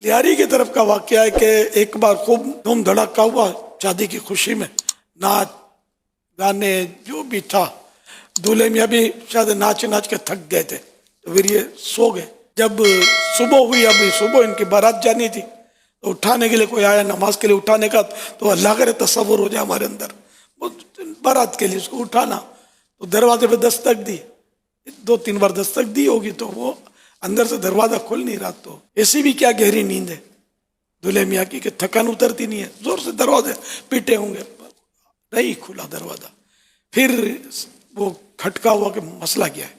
लियारी की तरफ का वाकया है कि एक बार खूब धूम धड़ाका हुआ शादी की खुशी में, नाच गाने जो भी था। दूल्हे मियाँ भी शायद नाच नाच के थक गए थे, तो फिर ये सो गए। जब सुबह हुई, अभी सुबह इनकी बारात जानी थी, तो उठाने के लिए कोई आया, नमाज के लिए उठाने का, तो अल्लाह करे तसव्वुर हो जाए हमारे अंदर, वो बारात के लिए उसको उठाना। तो दरवाजे पे दस्तक दी, 2-3 बार दस्तक दी होगी, तो वो अंदर से दरवाजा खुल नहीं रहा। तो ऐसी भी क्या गहरी नींद है दूल्हे मियाँ की कि थकान उतरती नहीं है, जोर से दरवाजे पीटे होंगे, नहीं खुला दरवाजा। फिर वो खटका हुआ कि मसला क्या है।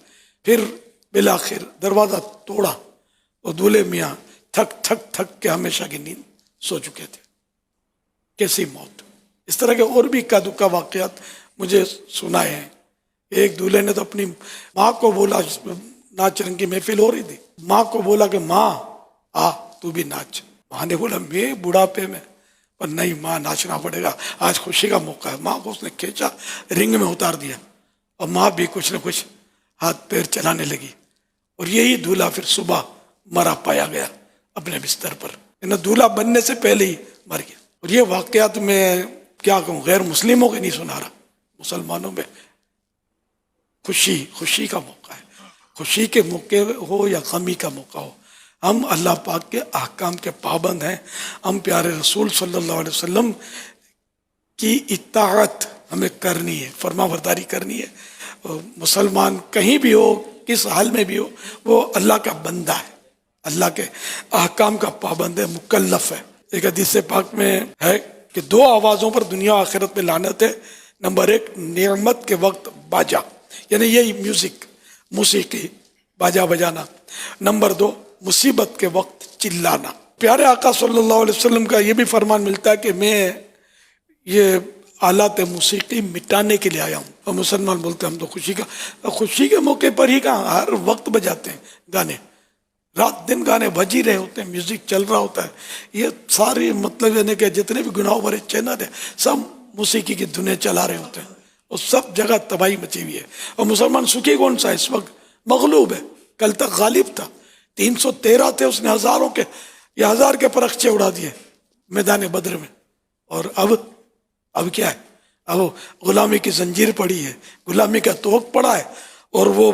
फिर बिलाखिर दरवाजा तोड़ा, तो दूल्हे मियाँ थक थक थक के हमेशा की नींद सो चुके थे। कैसी मौत। इस तरह के और भी इक्का दुक्का वाकयात मुझे सुनाए हैं। एक दूल्हे ने तो अपनी माँ को बोला, नाच रंग की महफिल हो रही थी, माँ को बोला कि माँ आ तू भी नाच। माँ ने बोला मैं बुढ़ापे में, पर नहीं माँ नाचना पड़ेगा, आज खुशी का मौका है। माँ को उसने खींचा, रिंग में उतार दिया, और माँ भी कुछ न कुछ हाथ पैर चलाने लगी। और यही दूल्हा फिर सुबह मरा पाया गया अपने बिस्तर पर, दूल्हा बनने से पहले ही मर गया। और ये वाकयात मैं क्या कहूँ, गैर मुस्लिमों के नहीं सुना रहा, मुसलमानों में खुशी का मौका है। खुशी के मौके हो या गमी का मौका हो, हम अल्लाह पाक के अहकाम के पाबंद हैं। हम प्यारे रसूल सल्लल्लाहु अलैहि वसल्लम की इत्ताअत हमें करनी है, फरमाबरदारी करनी है। मुसलमान कहीं भी हो, किस हाल में भी हो, वो अल्लाह का बंदा है, अल्लाह के अहकाम का पाबंद है, मुकल्लफ है। एक हदीस पाक में है कि 2 आवाज़ों पर दुनिया आखिरत में लानत है। नंबर 1, नेमत के वक्त बाजा, यानी यही म्यूजिक, मौसीकी, बाजा बजाना। नंबर 2, मुसीबत के वक्त चिल्लाना। प्यारे आका सल्लल्लाहु अलैहि वसल्लम का ये भी फरमान मिलता है कि मैं ये आलात मौसीकी मिटाने के लिए आया हूँ। और मुसलमान बोलते हैं हम तो खुशी के मौके पर ही कहाँ, हर वक्त बजाते हैं गाने, रात दिन गाने बज ही रहे होते हैं, म्यूजिक चल रहा होता है। ये सारे मतलब यानी कि जितने भी गुनाह भरे चैनल है, सब मौसीकी की धुनें चला रहे होते हैं, और सब जगह तबाही मची हुई है। और मुसलमान सुखी कौन सा है इस वक्त, मगलूब है। कल तक गालिब था, 313 थे, उसने हजारों के या 1000 के परखचे उड़ा दिए मैदान बद्र में। और अब क्या है, अब गुलामी की जंजीर पड़ी है, गुलामी का तोक पड़ा है, और वो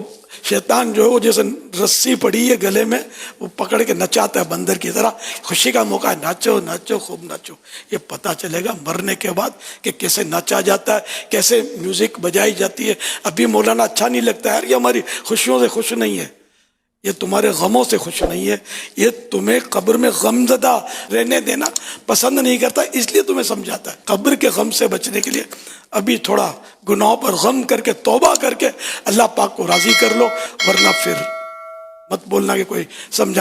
शैतान जो है वो जैसे रस्सी पड़ी है गले में, वो पकड़ के नचाता है बंदर की तरह। खुशी का मौका है, नाचो नाचो खूब नाचो। ये पता चलेगा मरने के बाद कि कैसे नाचा जाता है, कैसे म्यूजिक बजाई जाती है। अभी मौलाना अच्छा नहीं लगता है यार, ये हमारी खुशियों से खुश नहीं है, ये तुम्हारे गमों से खुश नहीं है, ये तुम्हें कब्र में गमज़दा रहने देना पसंद नहीं करता, इसलिए तुम्हें समझाता है। कब्र के गम से बचने के लिए अभी थोड़ा गुनाहों पर गम करके तौबा करके अल्लाह पाक को राज़ी कर लो, वरना फिर मत बोलना कि कोई समझा